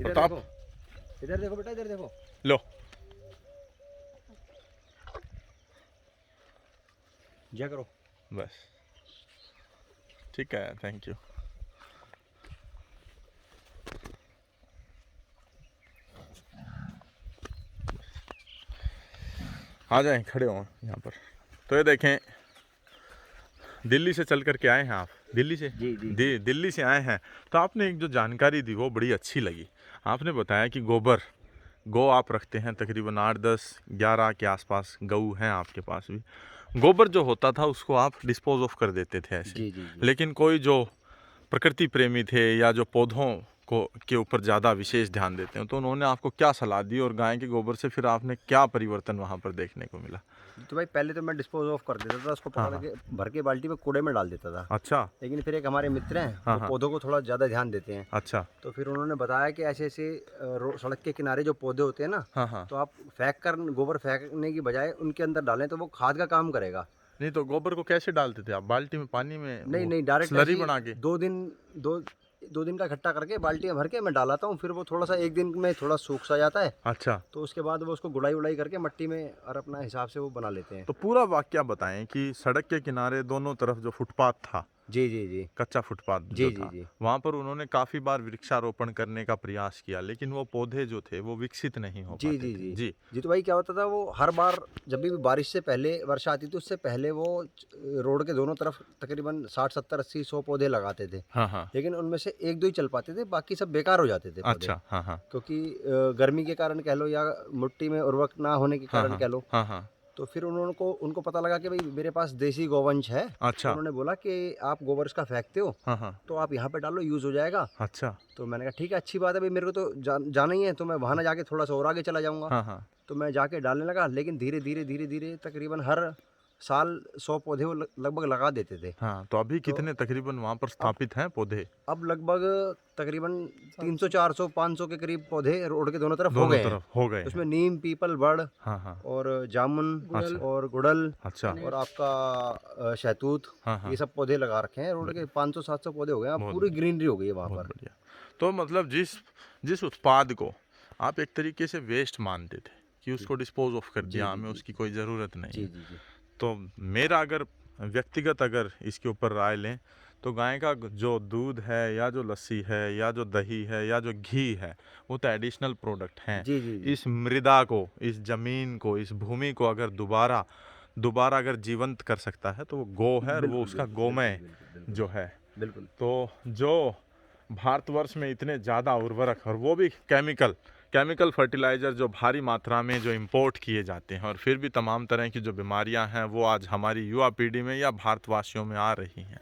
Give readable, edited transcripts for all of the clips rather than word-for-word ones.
इधर प्रताप देखो, इधर देखो बेटा, इधर देखो। लो। जय करो। बस ठीक है, थैंक यू। आ जाएं, खड़े हो यहाँ पर। तो ये देखें, दिल्ली से चल कर के आए हैं आप? दिल्ली से? जी जी दिल्ली से आए हैं। तो आपने एक जो जानकारी दी वो बड़ी अच्छी लगी। आपने बताया कि गौ आप रखते हैं, तकरीबन 8, 10, 11 के आसपास गऊ हैं आपके पास भी। गोबर जो होता था उसको आप डिस्पोज ऑफ कर देते थे ऐसे। जी जी जी। लेकिन कोई जो प्रकृति प्रेमी थे या जो पौधों को के ऊपर ज़्यादा विशेष ध्यान देते हैं, तो उन्होंने आपको क्या सलाह दी और गाय के गोबर से फिर आपने क्या परिवर्तन वहाँ पर देखने को मिला? तो भाई पहले तो मैं डिस्पोज ऑफ कर देता था, उसको हाँ पकड़ हाँ। के भर के बाल्टी में कूड़े में डाल देता था। अच्छा लेकिन फिर एक हमारे मित्र हैं, हाँ वो हाँ। पौधों को थोड़ा ज़्यादा ध्यान देते हैं। अच्छा तो फिर उन्होंने बताया कि ऐसे ऐसे सड़क के किनारे जो पौधे होते हैं ना, हाँ हाँ। तो आप गोबर फेंकने की बजाय उनके अंदर डालें तो वो खाद का काम करेगा। नहीं तो गोबर को कैसे डालते थे आप? बाल्टी में पानी में नहीं वो नहीं, डायरेक्ट स्लरी बना के? दो दिन का इकट्ठा करके बाल्टी में भर के मैं डालाता हूँ। फिर वो थोड़ा सा एक दिन में थोड़ा सूख सा जाता है। अच्छा। तो उसके बाद वो उसको गुड़ाई उड़ाई करके मट्टी में और अपना हिसाब से वो बना लेते हैं। तो पूरा वाकया बताएं कि सड़क के किनारे दोनों तरफ जो फुटपाथ था, जी जी जी कच्चा फुटपाथ जी जो जी था, जी वहाँ पर उन्होंने काफ़ी बार वृक्षारोपण करने का प्रयास किया, लेकिन वो पौधे जो थे वो विकसित नहीं हो जी पाते जी थे। जी जी जी। तो भाई क्या होता था, वो हर बार जब भी बारिश से पहले वर्षा आती थी उससे पहले वो रोड के दोनों तरफ तकरीबन 60 70 80 100 पौधे लगाते थे। हाँ हाँ। लेकिन उनमें से एक दो ही चल पाते थे, बाकी सब बेकार हो जाते थे पौधे। अच्छा हाँ हाँ। क्योंकि गर्मी के कारण कह लो या मिट्टी में उर्वरक ना होने के हाँ कारण हाँ। कह लो। हाँ हाँ। तो फिर उनको पता लगा कि भाई मेरे पास देसी गोवंश है। तो अच्छा। उन्होंने बोला कि आप गोबर इसका फेंकते हो हाँ हाँ। तो आप यहाँ पे डालो, यूज़ हो जाएगा। अच्छा। तो मैंने कहा ठीक है, अच्छी बात है भाई, मेरे को तो जाना ही है, तो मैं वहाँ ना जाके थोड़ा सा और आगे चला जाऊँगा। हाँ हाँ। तो मैं जाके डालने लगा। लेकिन धीरे धीरे धीरे धीरे तकरीबन हर साल 100 पौधे वो लगभग लगा देते थे। हाँ तो अभी तो कितने तकरीबन वहाँ पर अब स्थापित हैं पौधे? अब लगभग तकरीबन 300 400 500 के करीब पौधे रोड के दोनों तरफ हो दोनों गए हैं। तरफ हो गए हैं। उसमें नीम, पीपल, बड़ हाँ हाँ। और जामुन अच्छा। और गुड़हल अच्छा। और आपका शहतूत, हाँ हाँ। ये सब पौधे लगा रखे हैं। रोड के 500 700 पौधे हो गए हैं। अब बहुत पूरी बढ़िया, ग्रीनरी हो गई है वहाँ बहुत पर। बढ़िया। तो मतलब जिस जिस उत्पाद को आप एक तरीके से वेस्ट मानते थे कि उसको डिस्पोज ऑफ कर जी दिया, जी हमें जी उसकी कोई ज़रूरत नहीं जी है, जी जी तो मेरा अगर व्यक्तिगत अगर इसके ऊपर राय लें तो गाय का जो दूध है या जो लस्सी है या जो दही है या जो घी है, वो तो एडिशनल प्रोडक्ट हैं। जी जी जी इस मृदा को, इस ज़मीन को, इस भूमि को अगर दोबारा दोबारा अगर जीवंत कर सकता है तो वो गौ है, और वो बिल्कुल उसका बिल्कुल गोमय बिल्कुल बिल्कुल जो है। बिल्कुल। तो जो भारतवर्ष में इतने ज़्यादा उर्वरक और वो भी केमिकल फर्टिलाइज़र जो भारी मात्रा में जो इंपोर्ट किए जाते हैं, और फिर भी तमाम तरह की जो बीमारियां हैं वो आज हमारी युवा पीढ़ी में या भारतवासियों में आ रही हैं।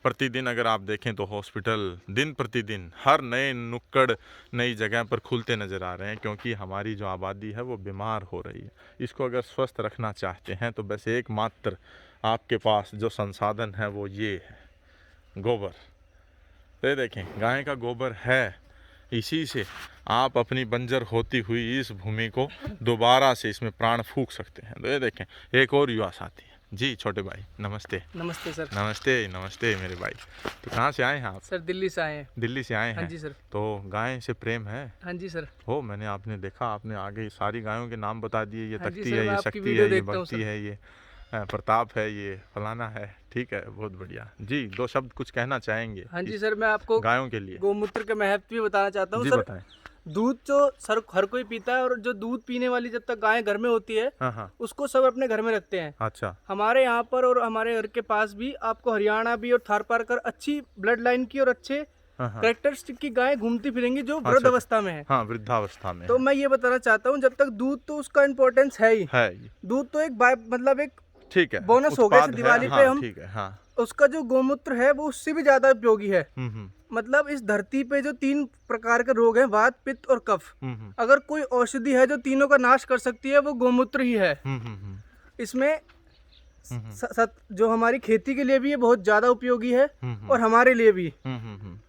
प्रतिदिन अगर आप देखें तो हॉस्पिटल दिन प्रतिदिन हर नए नुक्कड़ नई जगह पर खुलते नज़र आ रहे हैं, क्योंकि हमारी जो आबादी है वो बीमार हो रही है। इसको अगर स्वस्थ रखना चाहते हैं तो बस एकमात्र आपके पास जो संसाधन है वो ये है, गोबर। तो ये देखें, गाय का गोबर है, इसी से आप अपनी बंजर होती हुई इस भूमि को दोबारा से इसमें प्राण फूंक सकते हैं। तो ये देखें, एक और युवा साथी है जी। छोटे भाई नमस्ते। नमस्ते सर। नमस्ते नमस्ते मेरे भाई। तो कहाँ से आए हैं आप? सर दिल्ली से आए हैं। दिल्ली से आए हाँ हैं? जी सर। तो गाय से प्रेम है? हाँ जी सर। हो, मैंने आपने देखा, आपने आगे सारी गायों के नाम बता दिए। ये हाँ जी तख्ती सर, है, मैं ये आपकी शक्ति वीडियो है, ये देखता हूँ भक्ति सर। है, ये प्रताप है, ये फलाना है। ठीक है, बहुत बढ़िया जी। 2 शब्द कुछ कहना चाहेंगे हाँ जी इस सर, मैं आपको गायों के लिए? गौमूत्र के महत्व भी बताना चाहता हूँ जी सर। बताएं। दूध जो सर हर कोई पीता है, और जो दूध पीने वाली जब तक गाय घर में होती है हाँ हाँ। उसको सब अपने घर में रखते हैं। अच्छा। हमारे यहाँ पर और हमारे घर के पास भी आपको हरियाणा भी और थारपारकर अच्छी ब्लड लाइन की और अच्छे हाँ हाँ। कैरेक्टरिस्टिक की गाय घूमती फिरेंगी जो अच्छा, वृद्ध अच्छा। अवस्था में है। हाँ, वृद्धावस्था में तो है। मैं ये बताना चाहता हूँ, जब तक दूध तो उसका इम्पोर्टेंस है ही। है। दूध तो एक मतलब एक ठीक है, बोनस हो गया। उत्पाद जैसे है, दिवाली पे हाँ हम ठीक है, हाँ। उसका जो गोमूत्र है वो उससे भी ज्यादा उपयोगी है। हम्म। मतलब इस धरती पे जो 3 प्रकार के रोग हैं, वात, पित्त और कफ, हम्म। अगर कोई औषधि है जो तीनों का नाश कर सकती है वो गोमूत्र ही है। हम्म। इसमें जो हमारी खेती के लिए भी ये बहुत ज्यादा उपयोगी है और हम्म। हमारे लिए भी।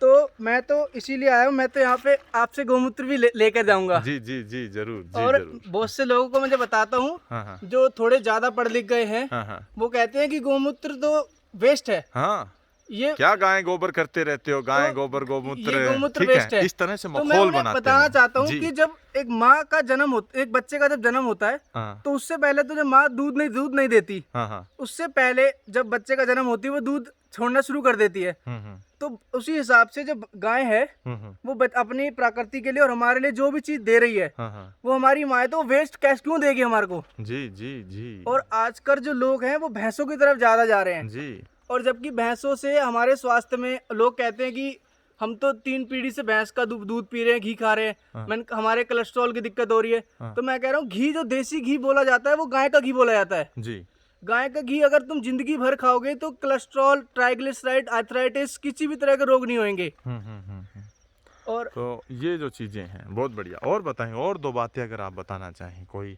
तो मैं तो इसीलिए आया हूँ, मैं तो यहाँ पे आपसे गोमूत्र भी लेकर जाऊंगा। जी जी जी जरूर जी और जरूर। बहुत से लोगों को मैं बताता हूँ हाँ हाँ। जो थोड़े ज्यादा पढ़ लिख गए हैं, हाँ हाँ। वो कहते हैं कि गोमूत्र तो वेस्ट है। हाँ ये क्या गाय गोबर करते रहते हो, गाय तो गोबर ये गोमूत्र, गोमूत्र ठीक वेस्ट है, है। इस तरह से तो मैं माहौल उन्हें बनाते बताना हो। चाहता हूँ जी। कि जब एक माँ का जन्म होता, एक बच्चे का जब जन्म होता है, हाँ तो उससे पहले तो जब माँ दूध नहीं देती, हाँ हाँ। उससे पहले जब बच्चे का जन्म होती है वो दूध छोड़ना शुरू कर देती है। हम्म। तो उसी हिसाब से जो गाय है वो अपनी प्रकृति के लिए और हमारे लिए जो भी चीज दे रही है हाँ हाँ। वो हमारी माँ है, तो वेस्ट कैश क्यों देगी हमारे को। जी जी जी। और आजकल जो लोग हैं वो भैंसों की तरफ ज्यादा जा रहे हैं, जी। और जबकि भैंसों से हमारे स्वास्थ्य में लोग कहते हैं कि हम तो 3 पीढ़ी से भैंस का दूध पी रहे हैं, घी खा रहे हैं, हाँ। हमारे कोलेस्ट्रॉल की दिक्कत हो रही है। हाँ। तो मैं कह रहा हूँ घी जो देसी घी बोला जाता है वो गाय का घी बोला जाता है। जी। गाय का घी अगर तुम जिंदगी भर खाओगे तो कोलेस्ट्रॉल, ट्राइग्लिसराइड, आर्थराइटिस, किसी भी तरह के रोग नहीं होंगे। और तो ये जो चीज़ें हैं बहुत बढ़िया। और बताएं, और 2 बातें अगर आप बताना चाहें, कोई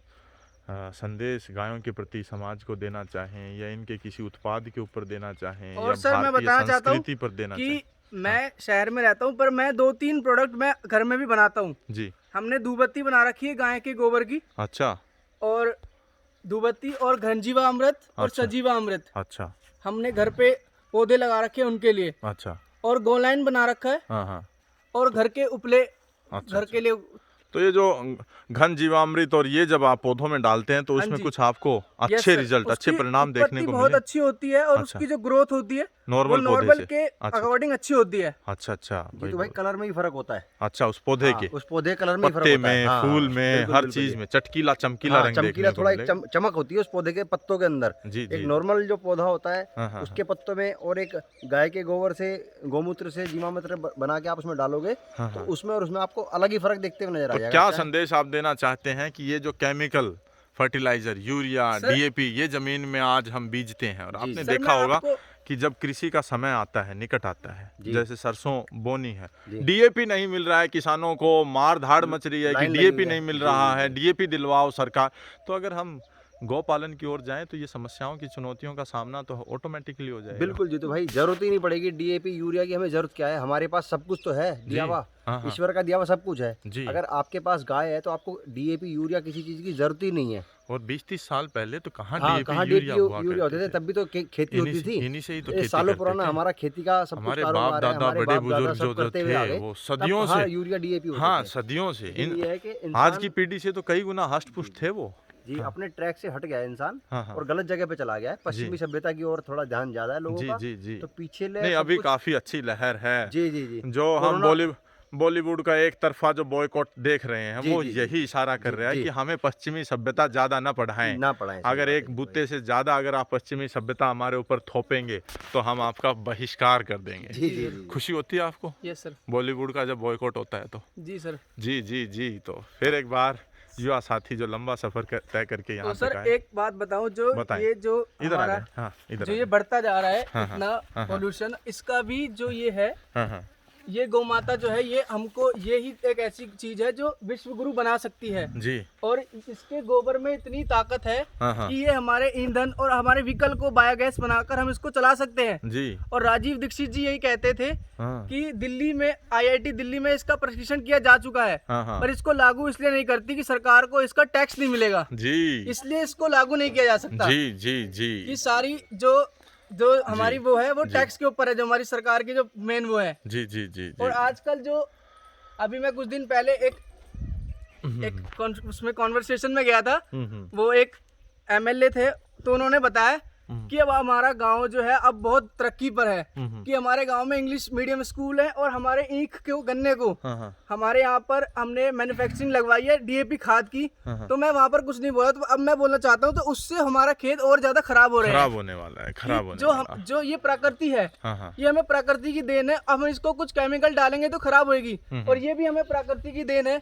संदेश गायों के प्रति समाज को देना चाहें, या इनके किसी उत्पाद के ऊपर देना चाहें, और या सर मैं भारतीय बताना चाहता हूँ संस्कृति पर देना कि चाहें। मैं शहर में रहता हूँ पर मैं 2-3 प्रोडक्ट मैं घर में भी बनाता हूँ। जी। हमने धूपबत्ती बना रखी है गाय के गोबर की, अच्छा और धूपबत्ती और घनजीवा अमृत और अच्छा। सजीवा अमृत अच्छा हमने घर पे पौधे लगा रखे हैं उनके लिए, अच्छा। और गोलाइन बना रखा है, हाँ हाँ। और घर के उपले अच्छा घर के लिए। तो ये जो घन जीवामृत और ये जब आप पौधों में डालते हैं तो हाँ उसमें जी। कुछ आपको यस अच्छे सर, रिजल्ट, अच्छे उसकी परिणाम देखने उत्पत्ति को बहुत मिले? अच्छी होती है, और अच्छा। उसकी जो ग्रोथ होती है वो नॉर्मल पौधे नॉर्मल से? के अच्छा अकॉर्डिंग अच्छी होती है। अच्छा अच्छा ये तो भाई कलर में ही फर्क होता है। अच्छा, उस पौधे हाँ, के उस पौधे कलर में ही फर्क पत्ते होता है। में, हाँ, फूल हाँ, में, बिल्कुल, हर बिल्कुल चीज ये। में चटकीला चमकीला हाँ, रंग चमकीला देखने को थोड़ा एक मिलेगा। चमक होती है उस पौधे के पत्तों के अंदर। जी जी। एक नॉर्मल जो पौधा होता है हाँ, हाँ, उसके पत्तों में, और एक गाय के गोबर से, गोमूत्र से जीवामृत बना के आप उसमें डालोगे हाँ, तो हाँ। उसमें और उसमें आपको अलग ही फर्क देखते हुए नजर आ तो जाएगा। क्या चाहे- संदेश आप देना चाहते हैं कि ये जो केमिकल फर्टिलाइजर, यूरिया, सर- डीएपी, ये जमीन में आज हम बीजते हैं, और जी, आपने सर, देखा मैं होगा आपको कि जब कृषि का समय आता है, निकट आता है, जी। जैसे सरसों बोनी है, जी। डीएपी नहीं मिल रहा है, किसानों को मार धाड़ मच रही है कि लाइन लगी डीएपी हुई है। नहीं मिल जी, रहा जी, है, जी। डीएपी दिलवाओ सरकार। तो अगर हम गौपालन की ओर जाएं तो ये समस्याओं की, चुनौतियों का सामना तो ऑटोमेटिकली हो जाएगा। बिल्कुल जी, तो भाई जरूरत ही नहीं पड़ेगी डीएपी यूरिया की, हमें जरूरत क्या है, हमारे पास सब कुछ तो है दिया हुआ, हाँ, हाँ। ईश्वर का दिया हुआ सब कुछ है। जी। अगर आपके पास गाय है तो आपको डीएपी यूरिया किसी चीज की जरूरत ही नहीं है। और 20-30 साल पहले तो कहाँ हाँ, डीएपी कहाँ डीएपी यूरिया हुआ यूरिया होते थे, करते तब भी तो खेती होती थी। इन्हीं से ही तो ये खेती सालों करते पुराना थे। हमारा खेती का सब कुछ हमारे बाप कारोबार है, दादा, हमारे बड़े बाप दादा बुजुर्ग सब जो करते हुए आ थे गए, वो तब सदियों हाँ, से, यूरिया डीएपी होते हाँ थे। सदियों से, लेकिन ये है कि आज इंसान की पीढ़ी से तो कई गुना हष्ट पुष्ट थे वो। जी अपने ट्रैक से हट गया है इंसान, हाँ, हाँ। और गलत जगह पे चला गया है। पश्चिमी सभ्यता की ओर थोड़ा ध्यान ज्यादा है लोगों जी का। जी जी। तो पीछे ले नहीं, सब अभी कुछ- काफी अच्छी लहर है। जी जी जी। जो हम कोरोना- बॉलीवुड का एक तरफा जो बॉयकॉट देख रहे हैं, जी, वो जी, जी। यही इशारा कर जी, रहा है जी। कि हमें पश्चिमी सभ्यता ज्यादा न पढ़ाएं। ना पढ़ाएं, सही अगर बात है एक जी, बूते से ज्यादा अगर आप पश्चिमी सभ्यता हमारे ऊपर थोपेंगे तो हम आपका बहिष्कार कर देंगे। जी जी जी। खुशी होती है आपको यस सर। बॉलीवुड का जब बॉयकॉट होता है तो? जी सर। जी जी जी। तो फिर एक बार युवा साथी जो लंबा सफर तय करके यहाँ तो तक सर आए, एक बात बताऊं, जो बताएं। ये जो इधर आ हमारा जाए। हाँ, इधर जो आ ये जाए। बढ़ता जा रहा है हाँ, हाँ, इतना हाँ। पोल्यूशन, इसका भी जो ये है, हाँ हाँ। ये गौ माता जो है ये हमको, ये ही एक ऐसी चीज है जो विश्व गुरु बना सकती है। जी। और इसके गोबर में इतनी ताकत है हाँ, हाँ। कि ये हमारे ईंधन और हमारे व्हीकल को बायोगैस बनाकर हम इसको चला सकते हैं। जी। और राजीव दीक्षित जी यही कहते थे हाँ कि दिल्ली में, IIT दिल्ली में इसका प्रशिक्षण किया जा चुका है, हाँ हाँ। पर इसको लागू इसलिए नहीं करती कि सरकार को इसका टैक्स नहीं मिलेगा, जी इसलिए इसको लागू नहीं किया जा सकता। जी जी जी। कि सारी जो हमारी वो है वो जी। टैक्स के ऊपर है, जो हमारी सरकार की जो मेन वो है। जी जी जी जी। और आजकल जो, अभी मैं कुछ दिन पहले उसमें कॉन्वर्सेशन में गया था, वो एक MLA थे, तो उन्होंने बताया कि अब हमारा गांव जो है अब बहुत तरक्की पर है, कि हमारे गांव में इंग्लिश मीडियम स्कूल है, और हमारे ईख के गन्ने को हाँ, हमारे यहाँ पर हमने मैन्युफैक्चरिंग लगवाई है DAP खाद की। तो मैं वहाँ पर कुछ नहीं बोला, तो अब मैं बोलना चाहता हूँ, तो उससे हमारा खेत और ज्यादा खराब हो रहे हैं। खराब होने वाला है, खराब होने जो वाला हम, जो ये प्रकृति है, हाँ हाँ। ये हमें प्रकृति की देन है। अब हम इसको कुछ केमिकल डालेंगे तो खराब होएगी, और ये भी हमें प्रकृति की देन है।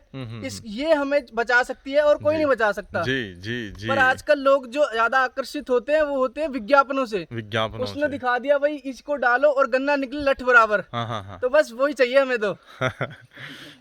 ये हमें बचा सकती है और कोई नहीं बचा सकता। जी जी जी। पर आजकल लोग जो ज्यादा आकर्षित होते हैं वो होते हैं विज्ञापनों से। विज्ञापनों उसने से। दिखा दिया भाई इसको डालो और गन्ना निकले लठ बराबर। हाँ हाँ हाँ। तो बस वही चाहिए हमें तो।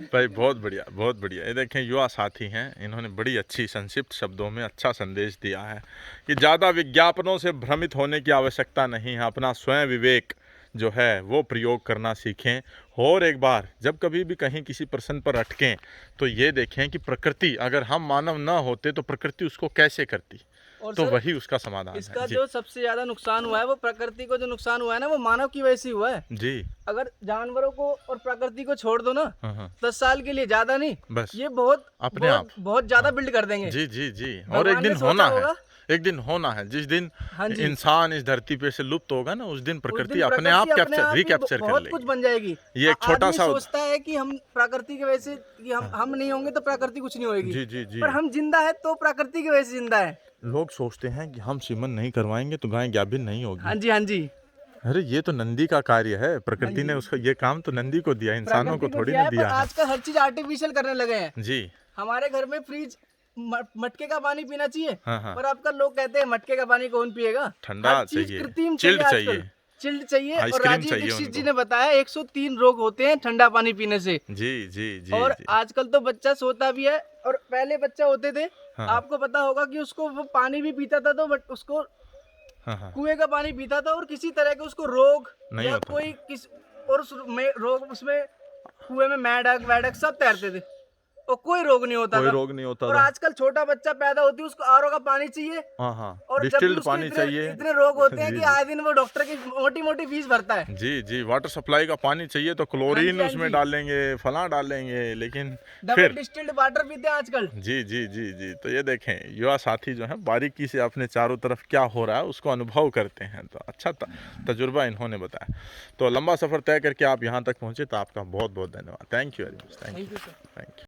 भाई बहुत बढ़िया, बहुत बढ़िया। ये देखें, युवा साथी हैं, इन्होंने बड़ी अच्छी संक्षिप्त शब्दों में अच्छा संदेश दिया है कि ज़्यादा विज्ञापनों से भ्रमित होने की आवश्यकता नहीं है, अपना स्वयं विवेक जो है वो प्रयोग करना सीखें। और एक बार जब कभी भी कहीं किसी प्रश्न पर अटकें तो ये देखें कि प्रकृति, अगर हम मानव ना होते तो प्रकृति उसको कैसे करती, और तो सर, वही उसका समाधान इसका है। जी जो सबसे ज्यादा नुकसान हुआ है वो प्रकृति को जो नुकसान हुआ है ना वो मानव की वजह से हुआ है। जी। अगर जानवरों को और प्रकृति को छोड़ दो ना हाँ हाँ 10 साल के लिए, ज्यादा नहीं, बस ये बहुत अपने बहुत आप। बहुत ज्यादा बिल्ड कर देंगे। जी जी जी। और भगवान एक दिन ने सोचा होना है, होगा। एक दिन होना है जिस दिन हाँ जी। इंसान इस धरती पे से लुप्त होगा ना, उस दिन उस प्रकृति दिन अपने आप प्रकृति अपने कैप्चर आप ही रिकैप्चर कर बहुत कुछ लेगी। बन जाएगी। ये एक छोटा आदमी सा सोचता है कि हम प्रकृति की वजह से कि हम नहीं होंगे तो प्रकृति कुछ नहीं होगी। जी जी जी। पर हम जिंदा है तो प्रकृति की वजह से जिंदा है। लोग सोचते हैं कि हम सीमन नहीं करवाएंगे तो गाय गाभिन नहीं होगी। हाँ जी, हाँ जी। अरे ये तो नंदी का कार्य है, प्रकृति हाँ ने जी। उसका ये काम तो नंदी को दिया, इंसानों को प्रकृति थोड़ी दिया ना है, दिया पर है। आजकल हर चीज आर्टिफिशियल करने लगे हैं। जी हमारे घर में फ्रिज मटके का पानी पीना चाहिए, हाँ हाँ पर आपका लोग कहते हैं मटके का पानी कौन पिएगा। ठंडा हर चीज चाहिए, कृत्रिम चिल्ड चाहिए चाहिए। आजकल। चिल्ड चाहिए। और आइसक्रीम राजीव चाहिए दीक्षित जी उनको। ने बताया 103 रोग होते हैं ठंडा पानी पीने से। जी जी जी और जी। आजकल तो बच्चा सोता भी है, और पहले बच्चा होते थे, हाँ। आपको पता होगा कि उसको वो पानी भी पीता था तो बट उसको हाँ हाँ कुएं का पानी पीता था और किसी तरह के उसको रोग नहीं या होता कोई किस और रोग उसमें कुएं में मेंढक वेडक सब तैरते थे और कोई रोग नहीं होता कोई था। रोग नहीं होता और था। आजकल छोटा बच्चा पैदा होती है उसको आरओ का पानी चाहिए, हाँ हाँ और जब भी डिस्टिल्ड उसको पानी चाहिए। इतने रोग होते हैं जी, कि जी। आए दिन वो डॉक्टर की मोटी मोटी फीस भरता है। जी जी। वाटर सप्लाई का पानी चाहिए तो क्लोरीन हाँ उसमें जी। डालेंगे, फलां डालेंगे, लेकिन डबल फिर डिस्टिल्ड वाटर पीते हैं आजकल। जी जी जी जी। तो ये देखें युवा साथी जो है बारीकी से अपने चारों तरफ क्या हो रहा है उसको अनुभव करते हैं, तो अच्छा तजुर्बा इन्होंने बताया। तो लंबा सफ़र तय करके आप यहाँ तक पहुँचे तो आपका बहुत बहुत धन्यवाद। Thank you very much. Thank you. Thank you sir. Thank you.